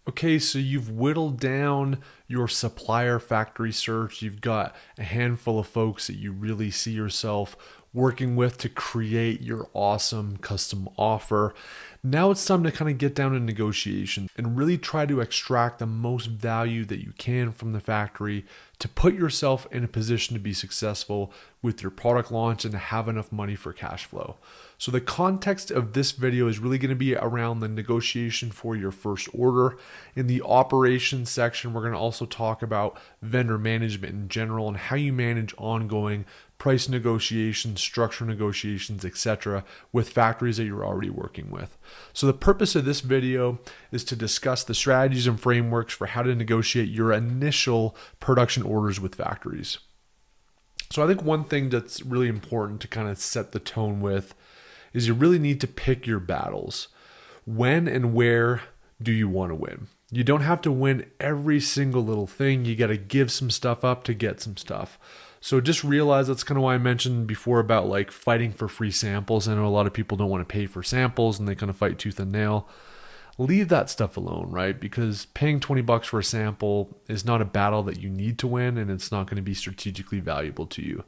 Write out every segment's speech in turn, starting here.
Okay, so you've whittled down your supplier factory search. You've got a handful of folks that you really see yourself working with to create your awesome custom offer. Now it's time to kind of get down to negotiation and really try to extract the most value that you can from the factory to put yourself in a position to be successful with your product launch and to have enough money for cash flow. So the context of this video is really going to be around the negotiation for your first order. In the operations section, we're going to also talk about vendor management in general and how you manage ongoing price negotiations, structure negotiations, etc. with factories that you're already working with. So the purpose of this video is to discuss the strategies and frameworks for how to negotiate your initial production orders with factories. So I think one thing that's really important to kind of set the tone with is you really need to pick your battles. When and where do you want to win? You don't have to win every single little thing. You got to give some stuff up to get some stuff. So just realize that's kind of why I mentioned before about like fighting for free samples. I know a lot of people don't want to pay for samples and they kind of fight tooth and nail. Leave that stuff alone, right? Because paying $20 for a sample is not a battle that you need to win, and it's not going to be strategically valuable to you.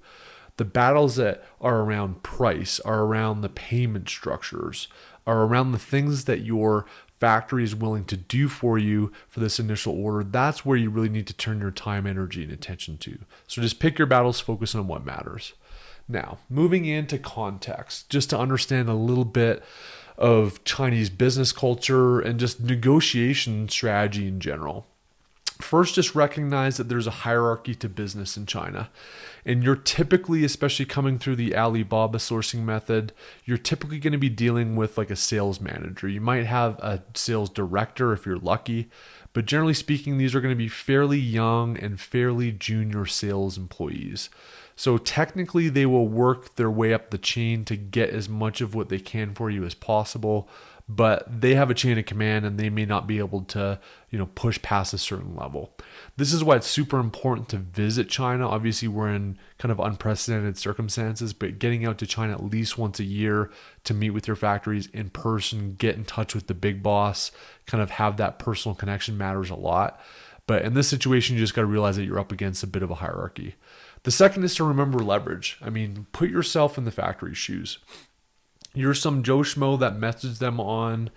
The battles that are around price, are around the payment structures, are around the things that your factory is willing to do for you for this initial order. That's where you really need to turn your time, energy, and attention to. So just pick your battles, focus on what matters. Now, moving into context, just to understand a little bit of Chinese business culture and just negotiation strategy in general. First, just recognize that there's a hierarchy to business in China. And you're typically, especially coming through the Alibaba sourcing method, you're typically going to be dealing with like a sales manager. You might have a sales director if you're lucky, but generally speaking, these are going to be fairly young and fairly junior sales employees. So technically, they will work their way up the chain to get as much of what they can for you as possible, but they have a chain of command and they may not be able to, push past a certain level. This is why it's super important to visit China. Obviously, we're in kind of unprecedented circumstances, but getting out to China at least once a year to meet with your factories in person, get in touch with the big boss, kind of have that personal connection matters a lot. But in this situation, you just got to realize that you're up against a bit of a hierarchy. The second is to remember leverage. Put yourself in the factory's shoes. You're some Joe Schmo that messaged them on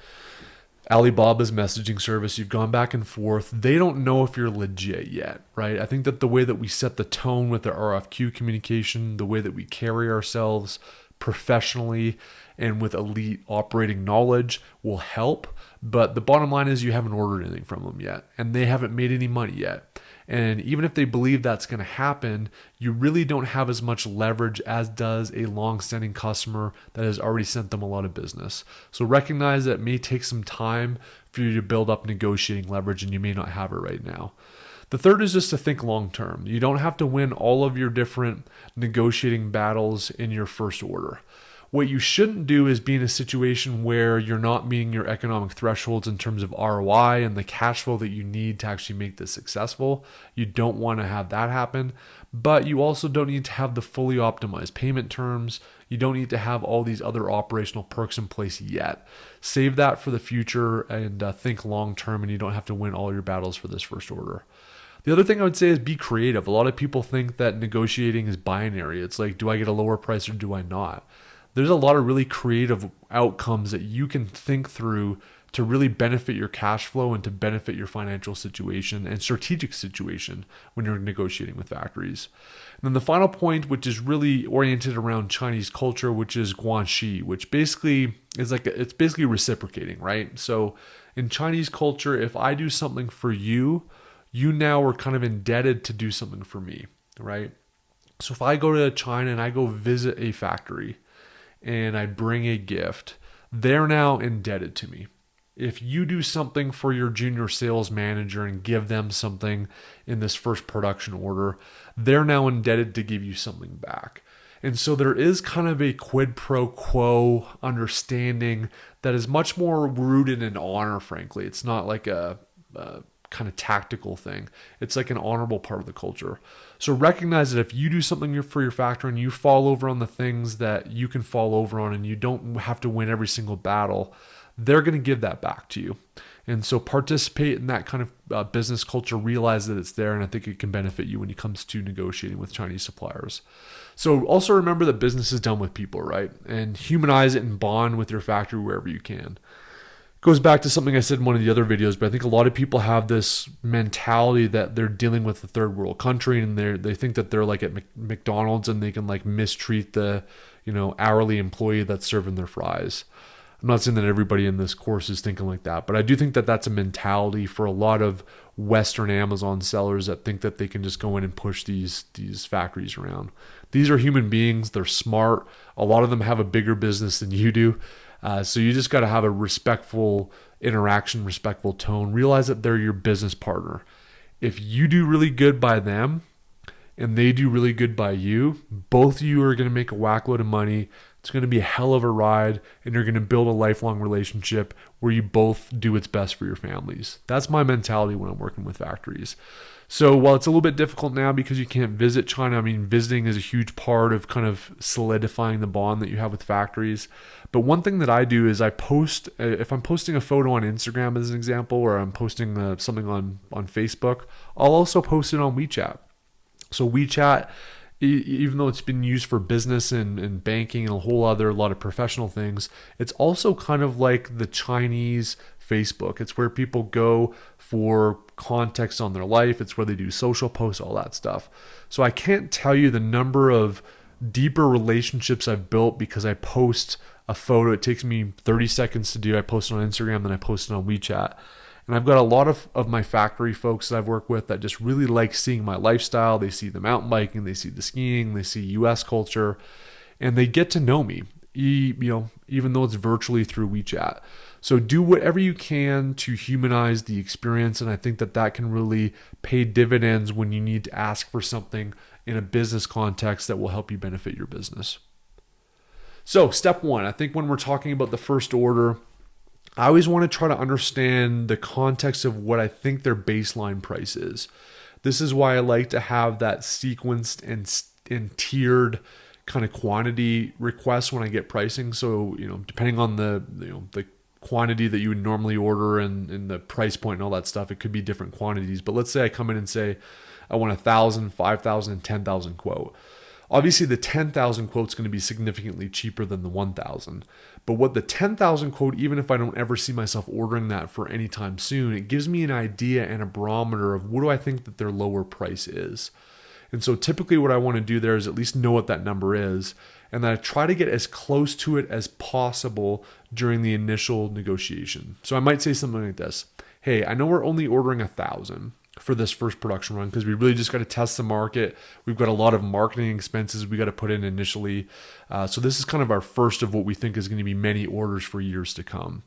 Alibaba's messaging service. You've gone back and forth. They don't know if you're legit yet, right? I think that the way that we set the tone with the RFQ communication, the way that we carry ourselves professionally and with elite operating knowledge will help. But the bottom line is you haven't ordered anything from them yet, and they haven't made any money yet. And even if they believe that's going to happen, you really don't have as much leverage as does a long-standing customer that has already sent them a lot of business. So recognize that it may take some time for you to build up negotiating leverage, and you may not have it right now. The third is just to think long-term. You don't have to win all of your different negotiating battles in your first order. What you shouldn't do is be in a situation where you're not meeting your economic thresholds in terms of ROI and the cash flow that you need to actually make this successful. You don't want to have that happen, but you also don't need to have the fully optimized payment terms. You don't need to have all these other operational perks in place yet. Save that for the future and think long term, and you don't have to win all your battles for this first order. The other thing I would say is be creative. A lot of people think that negotiating is binary. It's like, do I get a lower price or do I not? There's a lot of really creative outcomes that you can think through to really benefit your cash flow and to benefit your financial situation and strategic situation when you're negotiating with factories. And then the final point, which is really oriented around Chinese culture, which is guanxi, which basically is it's basically reciprocating, right? So in Chinese culture, if I do something for you, you now are kind of indebted to do something for me, right? So if I go to China and I go visit a factory, and I bring a gift, they're now indebted to me. If you do something for your junior sales manager and give them something in this first production order, they're now indebted to give you something back. And so there is kind of a quid pro quo understanding that is much more rooted in honor, frankly. It's not like a kind of tactical thing. It's like an honorable part of the culture. So recognize that if you do something for your factory and you fall over on the things that you can fall over on and you don't have to win every single battle, they're going to give that back to you. And so participate in that kind of business culture, realize that it's there, and I think it can benefit you when it comes to negotiating with Chinese suppliers. So also remember that business is done with people, right? And humanize it and bond with your factory wherever you can. Goes back to something I said in one of the other videos, but I think a lot of people have this mentality that they're dealing with a third world country, and they think that they're like at McDonald's and they can like mistreat the hourly employee that's serving their fries. I'm not saying that everybody in this course is thinking like that, but I do think that that's a mentality for a lot of Western Amazon sellers that think that they can just go in and push these factories around. These are human beings. They're smart. A lot of them have a bigger business than you do. So you just got to have a respectful interaction, respectful tone. Realize that they're your business partner. If you do really good by them and they do really good by you, both of you are going to make a whack load of money. It's going to be a hell of a ride, and you're going to build a lifelong relationship where you both do what's best for your families. That's my mentality when I'm working with factories. So while it's a little bit difficult now because you can't visit China, I mean, visiting is a huge part of kind of solidifying the bond that you have with factories. But one thing that I do is I post, if I'm posting a photo on Instagram as an example, or I'm posting something on Facebook, I'll also post it on WeChat. So WeChat, even though it's been used for business and banking and a lot of professional things, it's also kind of like the Chinese Facebook. It's where people go for context on their life. It's where they do social posts, all that stuff. So I can't tell you the number of deeper relationships I've built because I post a photo. It takes me 30 seconds to do. I post it on Instagram, then I post it on WeChat. And I've got a lot of my factory folks that I've worked with that just really like seeing my lifestyle. They see the mountain biking, they see the skiing, they see US culture, and they get to know me, even though it's virtually through WeChat. So do whatever you can to humanize the experience, and I think that can really pay dividends when you need to ask for something in a business context that will help you benefit your business. So step one, I think when we're talking about the first order, I always want to try to understand the context of what I think their baseline price is. This is why I like to have that sequenced and tiered kind of quantity requests when I get pricing. So, depending on the quantity that you would normally order and the price point and all that stuff, it could be different quantities. But let's say I come in and say, I want 1,000, 5,000, and 10,000 quote. Obviously, the 10,000 quote is going to be significantly cheaper than the 1,000. But what the 10,000 quote, even if I don't ever see myself ordering that for any time soon, it gives me an idea and a barometer of what do I think that their lower price is. And so typically what I want to do there is at least know what that number is, and then I try to get as close to it as possible during the initial negotiation. So I might say something like this: hey, I know we're only ordering 1,000 for this first production run because we really just got to test the market. We've got a lot of marketing expenses we got to put in initially. So this is kind of our first of what we think is going to be many orders for years to come.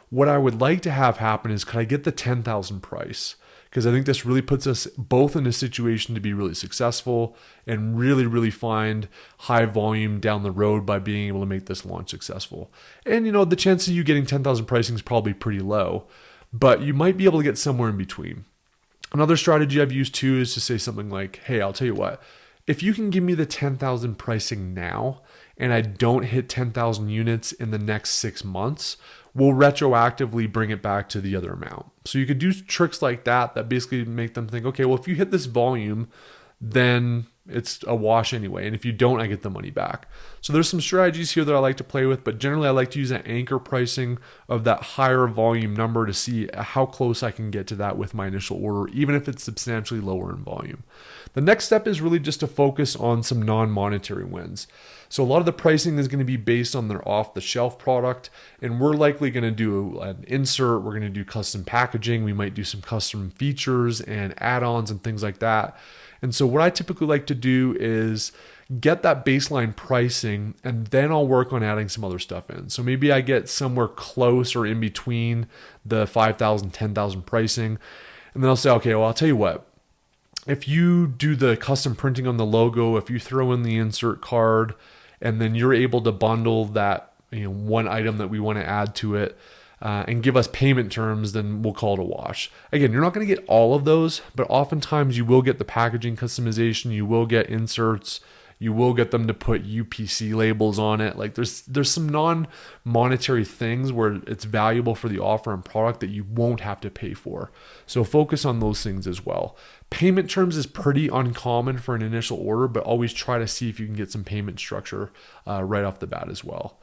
What I would like to have happen is, could I get the 10,000 price? Because I think this really puts us both in a situation to be really successful and really, really find high volume down the road by being able to make this launch successful. And the chance of you getting 10,000 pricing is probably pretty low, but you might be able to get somewhere in between. Another strategy I've used too is to say something like, hey, I'll tell you what, if you can give me the 10,000 pricing now and I don't hit 10,000 units in the next 6 months, we'll retroactively bring it back to the other amount. So you could do tricks like that basically make them think, okay, well, if you hit this volume, then it's a wash anyway. And if you don't, I get the money back. So there's some strategies here that I like to play with, but generally I like to use that anchor pricing of that higher volume number to see how close I can get to that with my initial order, even if it's substantially lower in volume. The next step is really just to focus on some non-monetary wins. So a lot of the pricing is going to be based on their off-the-shelf product, and we're likely going to do an insert. We're going to do custom packaging. We might do some custom features and add-ons and things like that. And so what I typically like to do is get that baseline pricing, and then I'll work on adding some other stuff in. So maybe I get somewhere close or in between the 5,000, 10,000 pricing, and then I'll say, okay, well, I'll tell you what. If you do the custom printing on the logo, if you throw in the insert card, and then you're able to bundle that one item that we want to add to it, and give us payment terms, then we'll call it a wash. Again, you're not going to get all of those, but oftentimes you will get the packaging customization, you will get inserts, You will get them to put UPC labels on it. Like there's some non-monetary things where it's valuable for the offer and product that you won't have to pay for. So focus on those things as well. Payment terms is pretty uncommon for an initial order, but always try to see if you can get some payment structure right off the bat as well.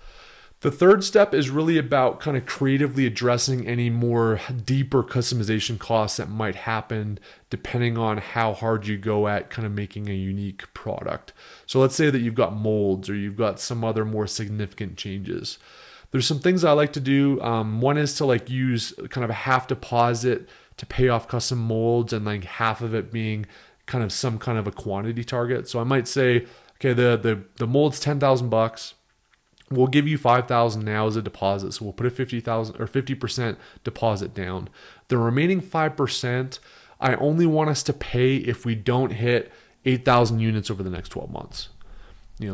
The third step is really about kind of creatively addressing any more deeper customization costs that might happen depending on how hard you go at kind of making a unique product. So let's say that you've got molds or you've got some other more significant changes. There's some things I like to do. One is to like use kind of a half deposit to pay off custom molds and like half of it being kind of some kind of a quantity target. So I might say, okay, the mold's $10,000. We'll give you $5,000 now as a deposit. So we'll put a $50,000 or 50% deposit down. The remaining 5%, I only want us to pay if we don't hit 8,000 units over the next 12 months.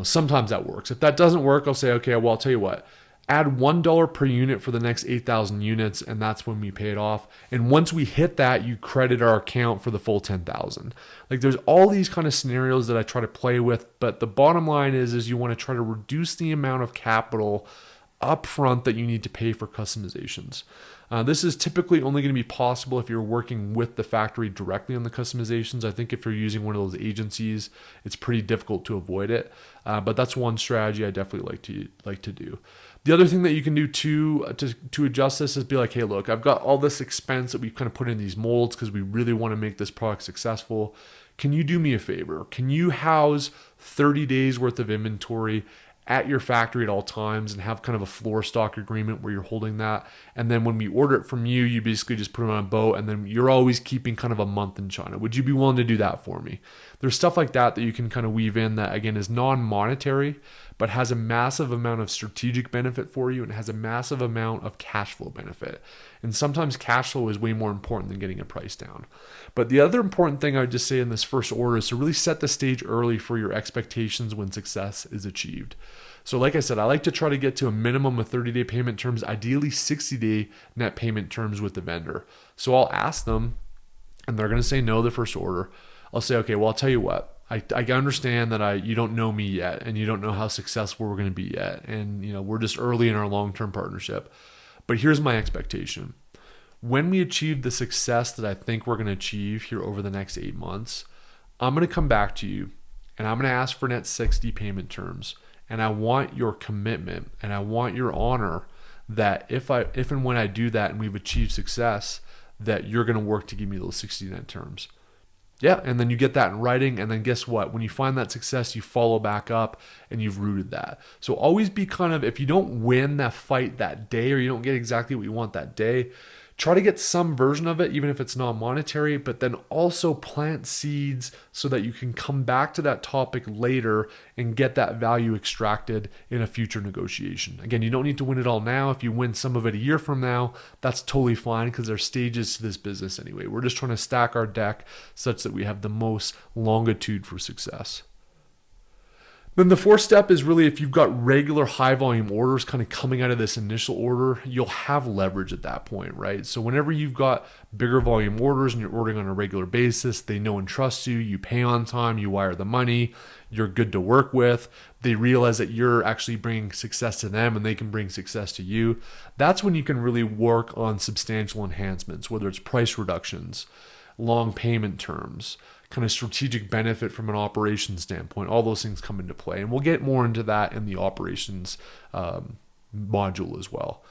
Sometimes that works. If that doesn't work, I'll say, okay, well, I'll tell you what, add $1 per unit for the next 8,000 units, and that's when we pay it off. And once we hit that, you credit our account for the full 10,000. Like there's all these kind of scenarios that I try to play with, but the bottom line is you want to try to reduce the amount of capital upfront that you need to pay for customizations. This is typically only going to be possible if you're working with the factory directly on the customizations. I think if you're using one of those agencies, it's pretty difficult to avoid it. But that's one strategy I definitely like to do. The other thing that you can do to adjust this is be like, hey, look, I've got all this expense that we've kind of put in these molds because we really want to make this product successful. Can you do me a favor? Can you house 30 days worth of inventory at your factory at all times and have kind of a floor stock agreement where you're holding that? And then when we order it from you, you basically just put it on a boat and then you're always keeping kind of a month in China. Would you be willing to do that for me? There's stuff like that you can kind of weave in that, again, is non-monetary, but has a massive amount of strategic benefit for you and has a massive amount of cash flow benefit. And sometimes cash flow is way more important than getting a price down. But the other important thing I would just say in this first order is to really set the stage early for your expectations when success is achieved. So like I said, I like to try to get to a minimum of 30-day payment terms, ideally 60-day net payment terms with the vendor. So I'll ask them, and they're going to say no the first order. I'll say, okay, well, I'll tell you what. I understand that you don't know me yet, and you don't know how successful we're going to be yet, and we're just early in our long-term partnership. But here's my expectation: when we achieve the success that I think we're going to achieve here over the next 8 months, I'm going to come back to you, and I'm going to ask for net 60 payment terms, and I want your commitment, and I want your honor that if and when I do that and we've achieved success, that you're going to work to give me those 60 net terms. Yeah, and then you get that in writing, and then guess what? When you find that success, you follow back up and you've rooted that. So always be kind of, if you don't win that fight that day or you don't get exactly what you want that day, try to get some version of it, even if it's non-monetary, but then also plant seeds so that you can come back to that topic later and get that value extracted in a future negotiation. Again, you don't need to win it all now. If you win some of it a year from now, that's totally fine because there's stages to this business anyway. We're just trying to stack our deck such that we have the most longitude for success. Then the fourth step is really, if you've got regular high volume orders kind of coming out of this initial order, you'll have leverage at that point, right? So whenever you've got bigger volume orders and you're ordering on a regular basis, they know and trust you, you pay on time, you wire the money, you're good to work with, they realize that you're actually bringing success to them and they can bring success to you. That's when you can really work on substantial enhancements, whether it's price reductions, long payment terms, kind of strategic benefit from an operations standpoint. All those things come into play, and we'll get more into that in the operations module as well.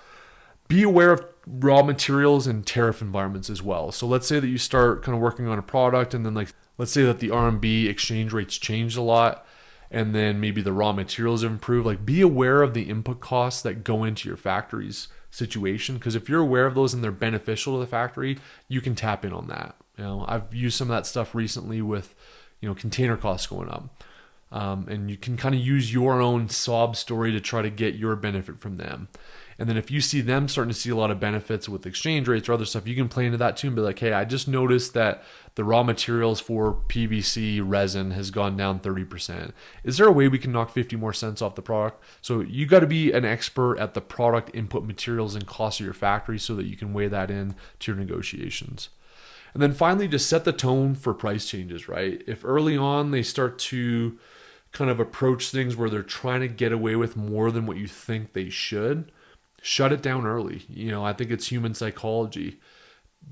Be aware of raw materials and tariff environments as well. So let's say that you start kind of working on a product, and then let's say that the RMB exchange rates changed a lot, and then maybe the raw materials have improved. Be aware of the input costs that go into your factory's situation, because if you're aware of those and they're beneficial to the factory, you can tap in on that. I've used some of that stuff recently with, container costs going up. And you can kind of use your own sob story to try to get your benefit from them. And then if you see them starting to see a lot of benefits with exchange rates or other stuff, you can play into that too and be like, hey, I just noticed that the raw materials for PVC resin has gone down 30%. Is there a way we can knock 50 more cents off the product? So you got to be an expert at the product input materials and costs of your factory so that you can weigh that in to your negotiations. And then finally, just set the tone for price changes, right? If early on they start to kind of approach things where they're trying to get away with more than what you think they should, shut it down early. I think it's human psychology.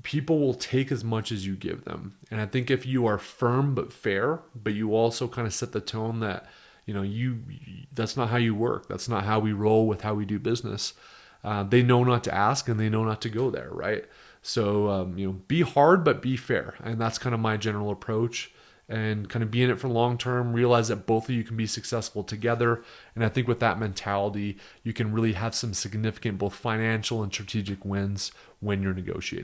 People will take as much as you give them. And I think if you are firm but fair, but you also kind of set the tone that, that's not how you work. That's not how we roll with how we do business. They know not to ask and they know not to go there, right? So, be hard, but be fair. And that's kind of my general approach, and kind of be in it for long term, realize that both of you can be successful together. And I think with that mentality, you can really have some significant both financial and strategic wins when you're negotiating.